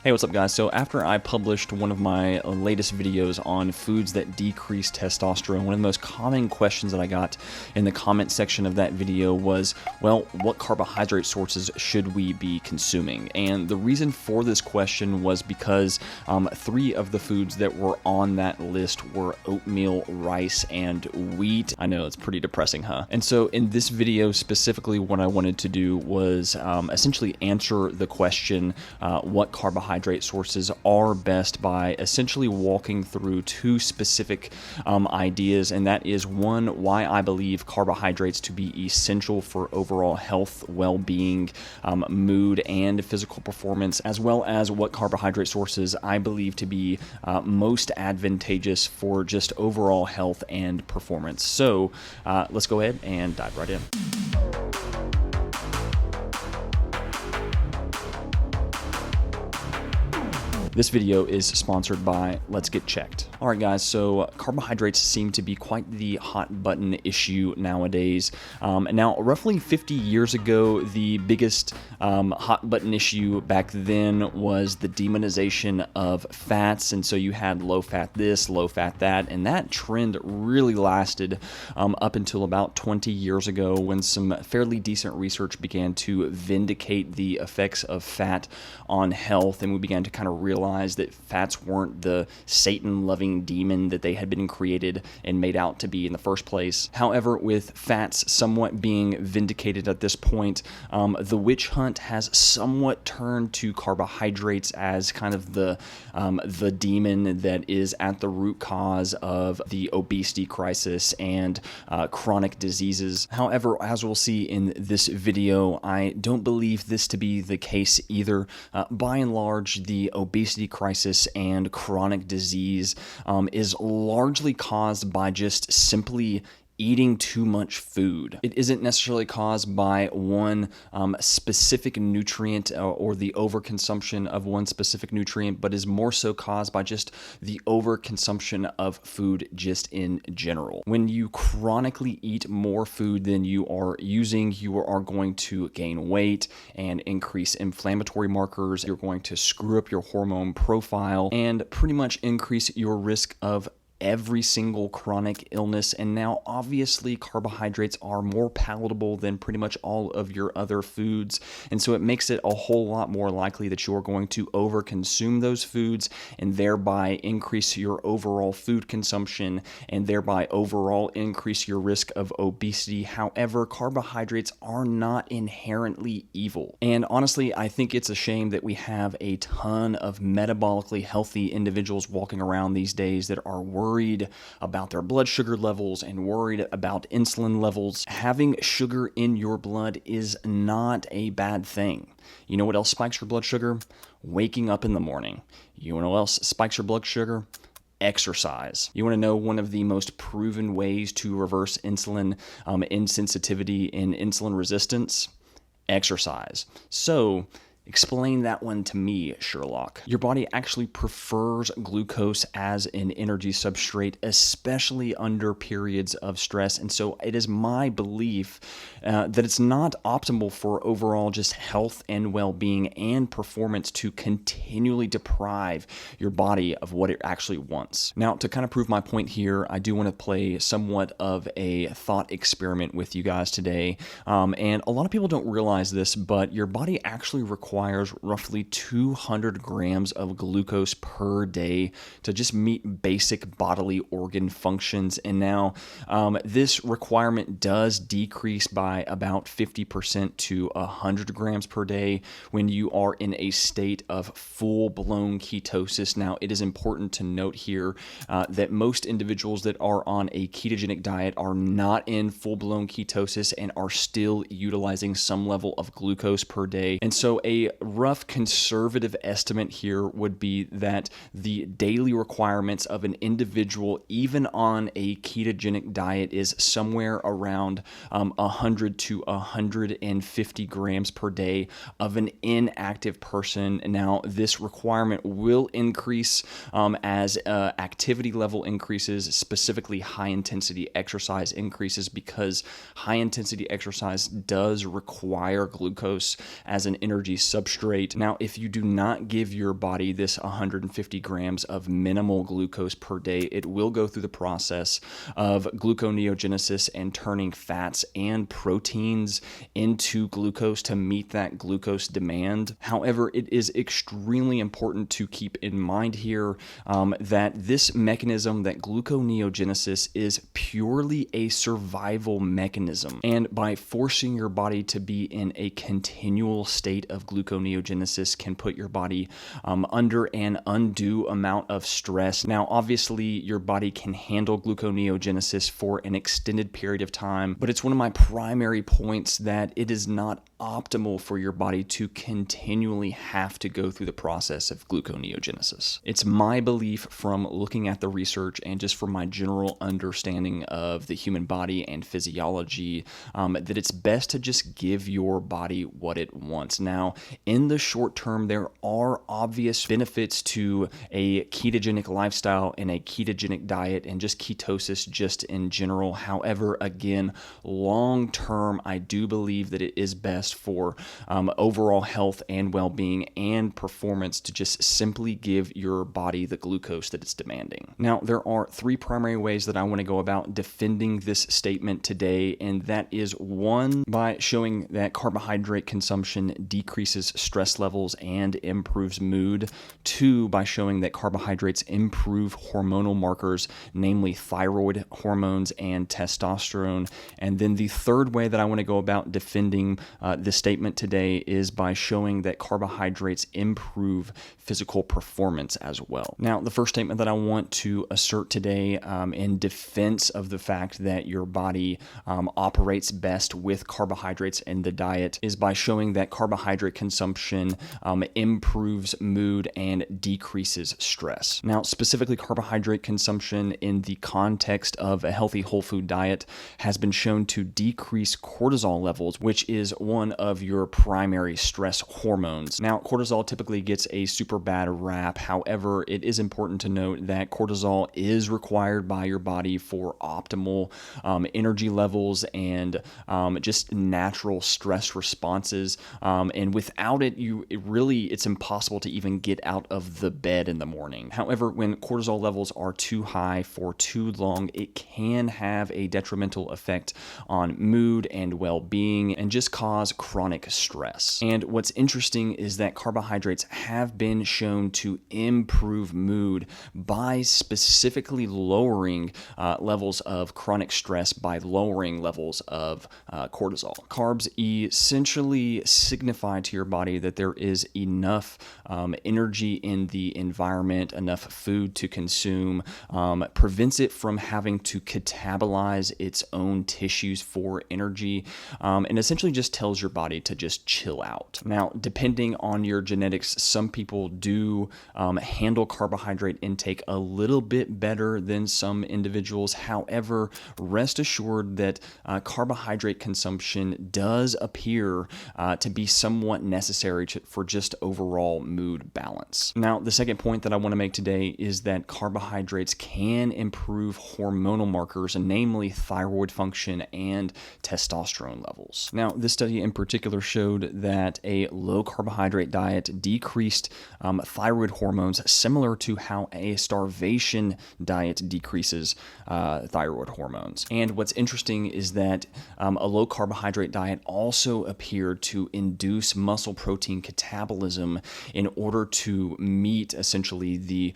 Hey, what's up guys? So after I published one of my latest videos on foods that decrease testosterone, one of the most common questions that I got in the comment section of that video was, well, what carbohydrate sources should we be consuming? And the reason for this question was because three of the foods that were on that list were oatmeal, rice, and wheat. I know, it's pretty depressing, huh? And so in this video specifically, what I wanted to do was essentially answer the question, what carbohydrate sources are best, by essentially walking through two specific ideas, and that is one, why I believe carbohydrates to be essential for overall health, well-being, mood, and physical performance, as well as what carbohydrate sources I believe to be most advantageous for just overall health and performance. So let's go ahead and dive right in. This video is sponsored by Let's Get Checked. All right, guys, so carbohydrates seem to be quite the hot button issue nowadays. Now, roughly 50 years ago, the biggest hot button issue back then was the demonization of fats. And so you had low fat this, low fat that, and that trend really lasted up until about 20 years ago, when some fairly decent research began to vindicate the effects of fat on health, and we began to kind of realize that fats weren't the Satan-loving demon that they had been created and made out to be in the first place. However, with fats somewhat being vindicated at this point, the witch hunt has somewhat turned to carbohydrates as kind of the demon that is at the root cause of the obesity crisis and chronic diseases. However, as we'll see in this video, I don't believe this to be the case either. By and large, the obesity crisis and chronic disease is largely caused by just simply eating too much food. It isn't necessarily caused by one specific nutrient or the overconsumption of one specific nutrient, but is more so caused by just the overconsumption of food just in general. When you chronically eat more food than you are using, you are going to gain weight and increase inflammatory markers. You're going to screw up your hormone profile and pretty much increase your risk of every single chronic illness. And now obviously carbohydrates are more palatable than pretty much all of your other foods, and so it makes it a whole lot more likely that you're going to overconsume those foods and thereby increase your overall food consumption and thereby overall increase your risk of obesity. However, carbohydrates are not inherently evil, and honestly I think it's a shame that we have a ton of metabolically healthy individuals walking around these days that are worried about their blood sugar levels and worried about insulin levels. Having sugar in your blood is not a bad thing. You know what else spikes your blood sugar? Waking up in the morning. You know what else spikes your blood sugar? Exercise. You want to know one of the most proven ways to reverse insulin insensitivity and insulin resistance? Exercise. So explain that one to me, Sherlock. Your body actually prefers glucose as an energy substrate, especially under periods of stress. And so it is my belief that it's not optimal for overall just health and well-being and performance to continually deprive your body of what it actually wants. Now, to kind of prove my point here, I do want to play somewhat of a thought experiment with you guys today. And a lot of people don't realize this, but your body actually requires roughly 200 grams of glucose per day to just meet basic bodily organ functions. And now this requirement does decrease by about 50% to 100 grams per day when you are in a state of full-blown ketosis. Now, it is important to note here that most individuals that are on a ketogenic diet are not in full-blown ketosis and are still utilizing some level of glucose per day. And so a rough conservative estimate here would be that the daily requirements of an individual, even on a ketogenic diet, is somewhere around 100 to 150 grams per day of an inactive person. Now, this requirement will increase as activity level increases, specifically high intensity exercise increases, because high intensity exercise does require glucose as an energy substrate. Now, if you do not give your body this 150 grams of minimal glucose per day, it will go through the process of gluconeogenesis and turning fats and proteins into glucose to meet that glucose demand. However, it is extremely important to keep in mind here that this mechanism, that gluconeogenesis, is purely a survival mechanism. And by forcing your body to be in a continual state of gluconeogenesis can put your body under an undue amount of stress. Now, obviously, your body can handle gluconeogenesis for an extended period of time, but it's one of my primary points that it is not optimal for your body to continually have to go through the process of gluconeogenesis. It's my belief from looking at the research and just from my general understanding of the human body and physiology that it's best to just give your body what it wants. Now, in the short term, there are obvious benefits to a ketogenic lifestyle and a ketogenic diet and just ketosis just in general. However, again, long term, I do believe that it is best for overall health and well-being and performance to just simply give your body the glucose that it's demanding. Now, there are three primary ways that I want to go about defending this statement today, and that is one, by showing that carbohydrate consumption decreases stress levels and improves mood. Two, by showing that carbohydrates improve hormonal markers, namely thyroid hormones and testosterone. And then the third way that I want to go about defending this statement today is by showing that carbohydrates improve physical performance as well. Now, the first statement that I want to assert today in defense of the fact that your body operates best with carbohydrates in the diet is by showing that carbohydrate consumption improves mood and decreases stress. Now, specifically, carbohydrate consumption in the context of a healthy whole food diet has been shown to decrease cortisol levels, which is one of your primary stress hormones. Now, cortisol typically gets a super bad rap. However, it is important to note that cortisol is required by your body for optimal energy levels and just natural stress responses. And without it, it's impossible to even get out of the bed in the morning. However, when cortisol levels are too high for too long, it can have a detrimental effect on mood and well-being and just cause chronic stress. And what's interesting is that carbohydrates have been shown to improve mood by specifically lowering levels of chronic stress by lowering levels of cortisol. Carbs essentially signify to your body that there is enough energy in the environment, enough food to consume, prevents it from having to catabolize its own tissues for energy, and essentially just tells your body to just chill out. Now, depending on your genetics, some people do handle carbohydrate intake a little bit better than some individuals. However, rest assured that carbohydrate consumption does appear to be somewhat necessary for just overall mood balance. Now, the second point that I want to make today is that carbohydrates can improve hormonal markers, namely thyroid function and testosterone levels. Now, this study in particular showed that a low carbohydrate diet decreased thyroid hormones, similar to how a starvation diet decreases thyroid hormones. And what's interesting is that a low carbohydrate diet also appeared to induce muscle protein catabolism in order to meet essentially the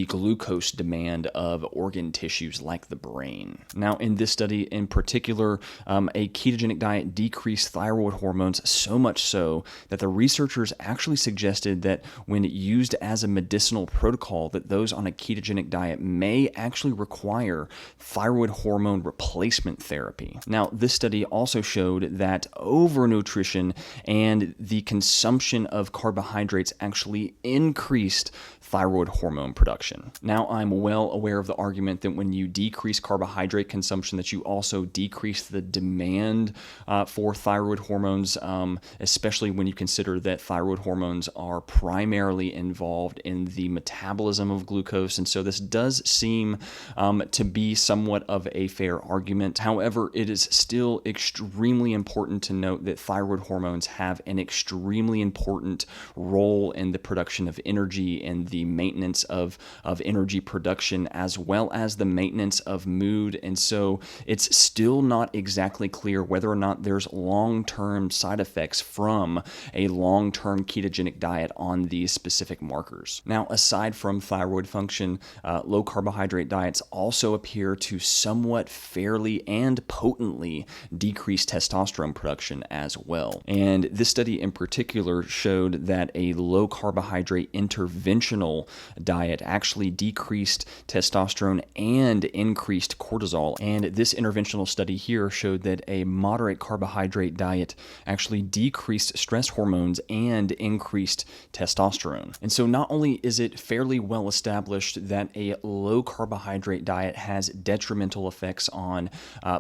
glucose demand of organ tissues like the brain. Now, in this study in particular, a ketogenic diet decreased thyroid hormones so much so that the researchers actually suggested that when used as a medicinal protocol, that those on a ketogenic diet may actually require thyroid hormone replacement therapy. Now, this study also showed that overnutrition and the consumption of carbohydrates actually increased thyroid hormone production. Now, I'm well aware of the argument that when you decrease carbohydrate consumption, that you also decrease the demand for thyroid hormones, especially when you consider that thyroid hormones are primarily involved in the metabolism of glucose. And so this does seem to be somewhat of a fair argument. However, it is still extremely important to note that thyroid hormones have an extremely important role in the production of energy and the maintenance of energy production, as well as the maintenance of mood. And so it's still not exactly clear whether or not there's long-term side effects from a long-term ketogenic diet on these specific markers. Now, aside from thyroid function, low carbohydrate diets also appear to somewhat fairly and potently decrease testosterone production as well. And this study in particular showed that a low carbohydrate interventional diet actually decreased testosterone and increased cortisol. And this interventional study here showed that a moderate carbohydrate diet actually decreased stress hormones and increased testosterone. And so not only is it fairly well established that a low carbohydrate diet has detrimental effects on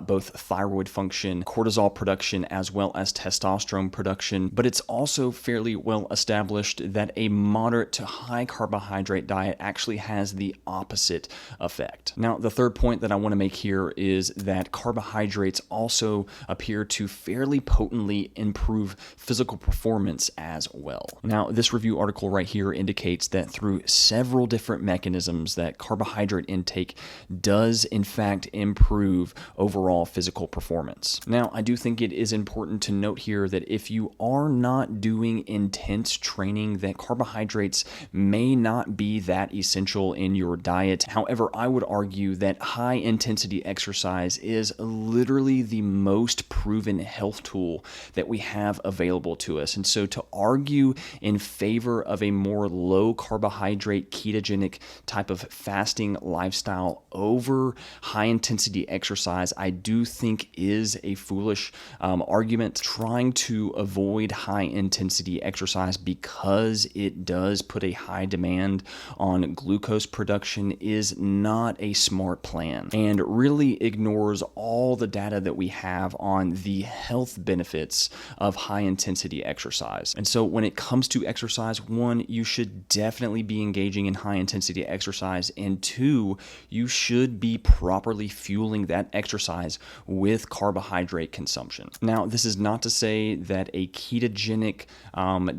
both thyroid function, cortisol production, as well as testosterone production, but it's also fairly well established that a moderate to high carbohydrate diet actually has the opposite effect. Now, the third point that I want to make here is that carbohydrates also appear to fairly potently improve physical performance as well. Now, this review article right here indicates that through several different mechanisms that carbohydrate intake does in fact improve overall physical performance. Now, I do think it is important to note here that if you are not doing intense training, that carbohydrates may not be that essential in your diet. However, I would argue that high intensity exercise is literally the most proven health tool that we have available to us. And so to argue in favor of a more low carbohydrate ketogenic type of fasting lifestyle over high intensity exercise, I do think is a foolish argument. Trying to avoid high intensity exercise because it does put a high demand on glucose production is not a smart plan, and really ignores all the data that we have on the health benefits of high intensity exercise. And so when it comes to exercise, one, you should definitely be engaging in high intensity exercise, and two, you should be properly fueling that exercise with carbohydrate consumption. Now, this is not to say that a ketogenic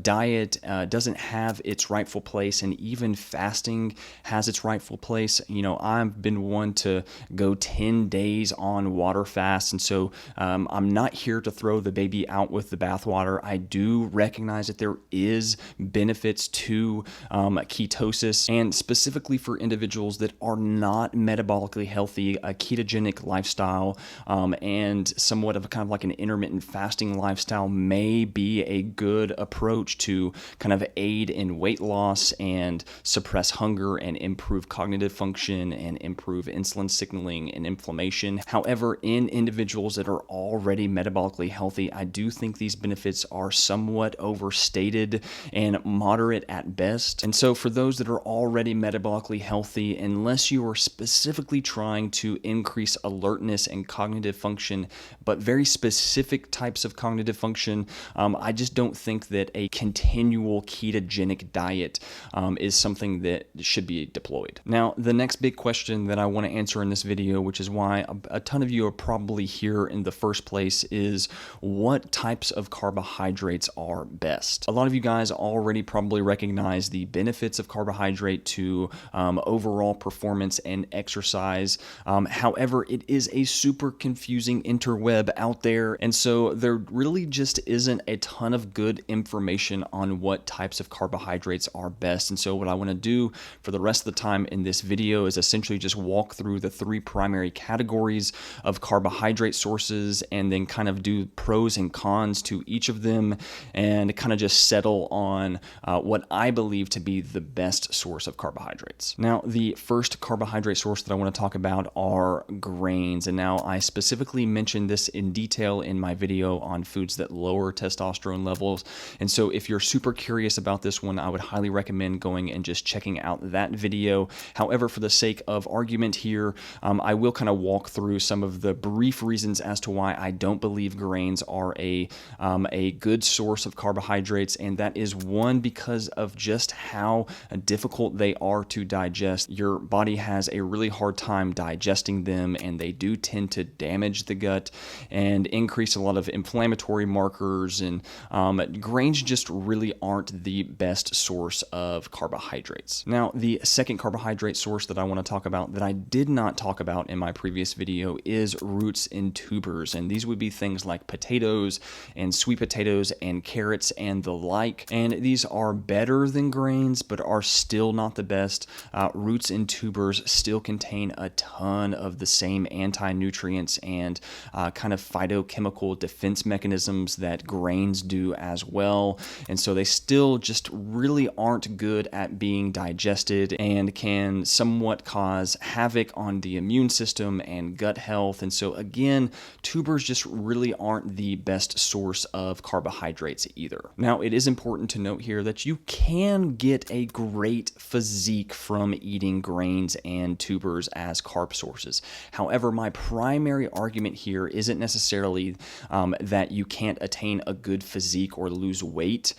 diet doesn't have its rightful place, and even fasting has its rightful place. You know, I've been one to go 10 days on water fast, and so I'm not here to throw the baby out with the bathwater. I do recognize that there is benefits to ketosis, and specifically for individuals that are not metabolically healthy, a ketogenic lifestyle and somewhat of a kind of like an intermittent fasting lifestyle may be a good approach to kind of aid in weight loss and suppress hunger and improve cognitive function and improve insulin signaling and inflammation. However, in individuals that are already metabolically healthy, I do think these benefits are somewhat overstated and moderate at best. And so for those that are already metabolically healthy, unless you are specifically trying to increase alertness and cognitive function, but very specific types of cognitive function, I just don't think that a continual ketogenic diet is something that should be deployed. Now, the next big question that I want to answer in this video, which is why a ton of you are probably here in the first place, is what types of carbohydrates are best? A lot of you guys already probably recognize the benefits of carbohydrate to overall performance and exercise. However, it is a super confusing interweb out there, and so there really just isn't a ton of good information on what types of carbohydrates are best. And so what I want to do for the rest of the time in this video is essentially just walk through the three primary categories of carbohydrate sources and then kind of do pros and cons to each of them and kind of just settle on what I believe to be the best source of carbohydrates. Now, the first carbohydrate source that I want to talk about are grains. And now I specifically mentioned this in detail in my video on foods that lower testosterone levels. And so if you're super curious about this one, I would highly recommend going and just checking out that video. However, for the sake of argument here, I will kind of walk through some of the brief reasons as to why I don't believe grains are a good source of carbohydrates. And that is one, because of just how difficult they are to digest. Your body has a really hard time digesting them, and they do tend to damage the gut and increase a lot of inflammatory markers and grains just really aren't the best source of carbohydrates. Now, the second carbohydrate source that I want to talk about that I did not talk about in my previous video is roots and tubers, and these would be things like potatoes and sweet potatoes and carrots and the like, and these are better than grains but are still not the best. Roots and tubers still contain a ton of the same anti-nutrients and kind of phytochemical defense mechanisms that grains do as well, and so they still just really aren't good at being digested and can somewhat cause havoc on the immune system and gut health. And so again, tubers just really aren't the best source of carbohydrates either. Now, it is important to note here that you can get a great physique from eating grains and tubers as carb sources. However, my primary argument here isn't necessarily that you can't attain a good physique or lose weight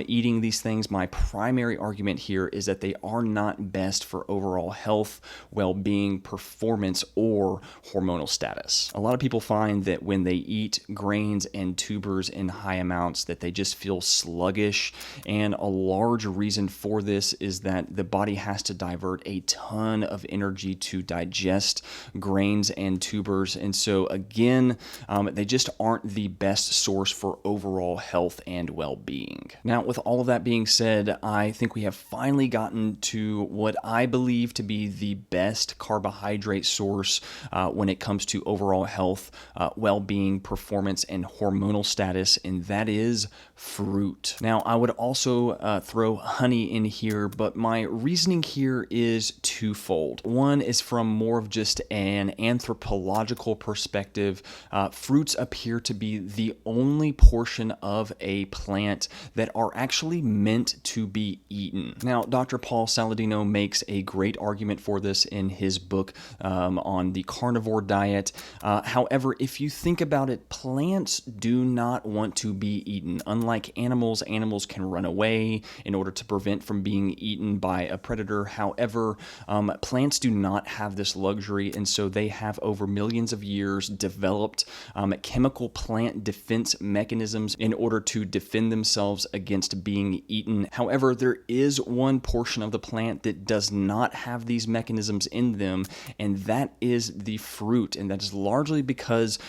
eating these things. My primary argument here is that they are not best for overall health, well-being, performance, or hormonal status. A lot of people find that when they eat grains and tubers in high amounts that they just feel sluggish, and a large reason for this is that the body has to divert a ton of energy to digest grains and tubers, and so again, they just aren't the best source for overall health and well-being. Now, with all of that being said, I think we have finally gotten to what I believe to be the best carbohydrate source when it comes to overall health, well-being, performance, and hormonal status, and that is fruit. Now, I would also throw honey in here, but my reasoning here is twofold. One is from more of just an anthropological perspective. Fruits appear to be the only portion of a plant that are actually meant to be eaten. Now, Dr. Paul Saladino makes a great argument for this in his book on the carnivore diet. However, if you think about it, plants do not want to be eaten. Unlike animals, animals can run away in order to prevent from being eaten by a predator. However, plants do not have this luxury, and so they have over millions of years developed chemical plant defense mechanisms in order to defend themselves against being eaten. However, there is one portion of the plant that does not have these mechanisms in them, and that is the fruit, and that is largely because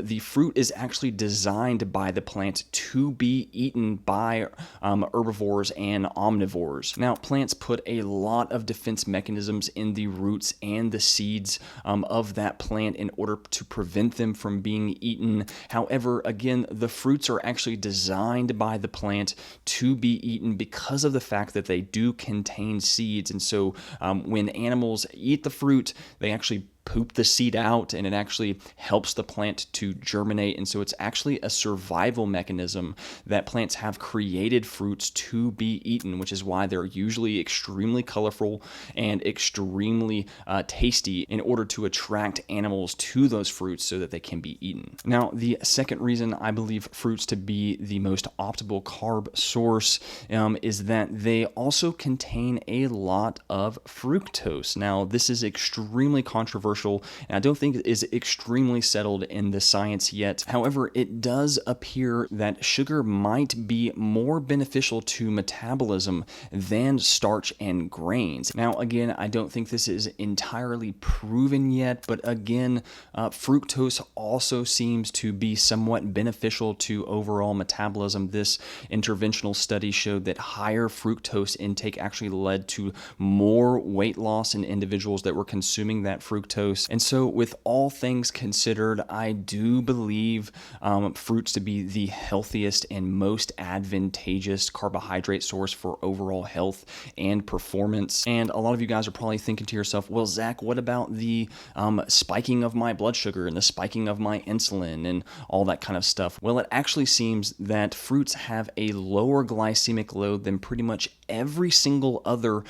the fruit is actually designed by the plant to be eaten by herbivores and omnivores. Now, plants put a lot of defense mechanisms in the roots and the seeds of that plant in order to prevent them from being eaten. However, again, the fruits are actually designed by the plant to be eaten because of the fact that they do contain seeds. And so when animals eat the fruit, they actually poop the seed out, and it actually helps the plant to germinate. And so it's actually a survival mechanism that plants have created fruits to be eaten, which is why they're usually extremely colorful and extremely tasty in order to attract animals to those fruits so that they can be eaten. Now, the second reason I believe fruits to be the most optimal carb source is that they also contain a lot of fructose. Now, this is extremely controversial, and I don't think it is extremely settled in the science yet. However, it does appear that sugar might be more beneficial to metabolism than starch and grains. Now, again, I don't think this is entirely proven yet, but again, fructose also seems to be somewhat beneficial to overall metabolism. This interventional study showed that higher fructose intake actually led to more weight loss in individuals that were consuming that fructose. And so with all things considered, I do believe fruits to be the healthiest and most advantageous carbohydrate source for overall health and performance. And a lot of you guys are probably thinking to yourself, well, Zach, what about the spiking of my blood sugar and the spiking of my insulin and all that kind of stuff? Well, it actually seems that fruits have a lower glycemic load than pretty much every single other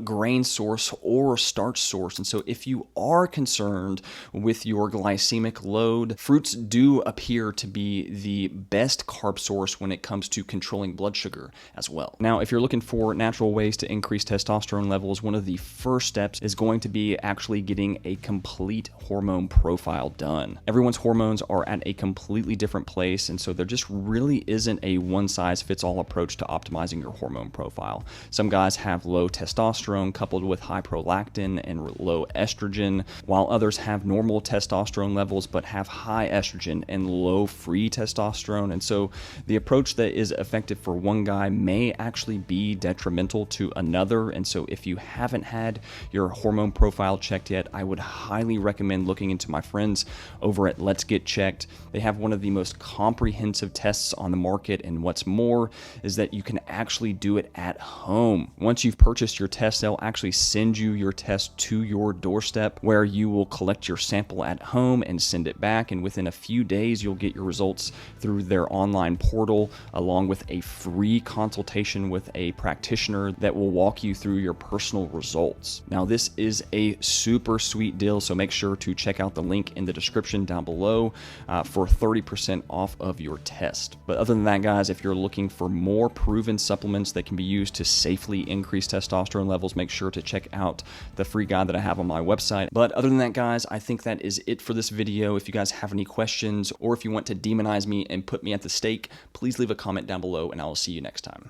grain source or starch source. And so if you are concerned with your glycemic load, fruits do appear to be the best carb source when it comes to controlling blood sugar as well. Now, if you're looking for natural ways to increase testosterone levels, one of the first steps is going to be actually getting a complete hormone profile done. Everyone's hormones are at a completely different place, and so there just really isn't a one-size-fits-all approach to optimizing your hormone profile. Some guys have low testosterone coupled with high prolactin and low estrogen, while others have normal testosterone levels but have high estrogen and low free testosterone. And so the approach that is effective for one guy may actually be detrimental to another. And so if you haven't had your hormone profile checked yet, I would highly recommend looking into my friends over at Let's Get Checked. They have one of the most comprehensive tests on the market, and what's more is that you can actually do it at home. Once you've purchased your test, they'll actually send you your test to your doorstep, where you will collect your sample at home and send it back, and within a few days you'll get your results through their online portal, along with a free consultation with a practitioner that will walk you through your personal results. Now, this is a super sweet deal, so make sure to check out the link in the description down below for 30% off of your test. But other than that, guys, if you're looking for more proven supplements that can be used to safely increase testosterone levels, make sure to check out the free guide that I have on my website. But other than that, guys, I think that is it for this video. If you guys have any questions, or if you want to demonize me and put me at the stake, please leave a comment down below, and I will see you next time.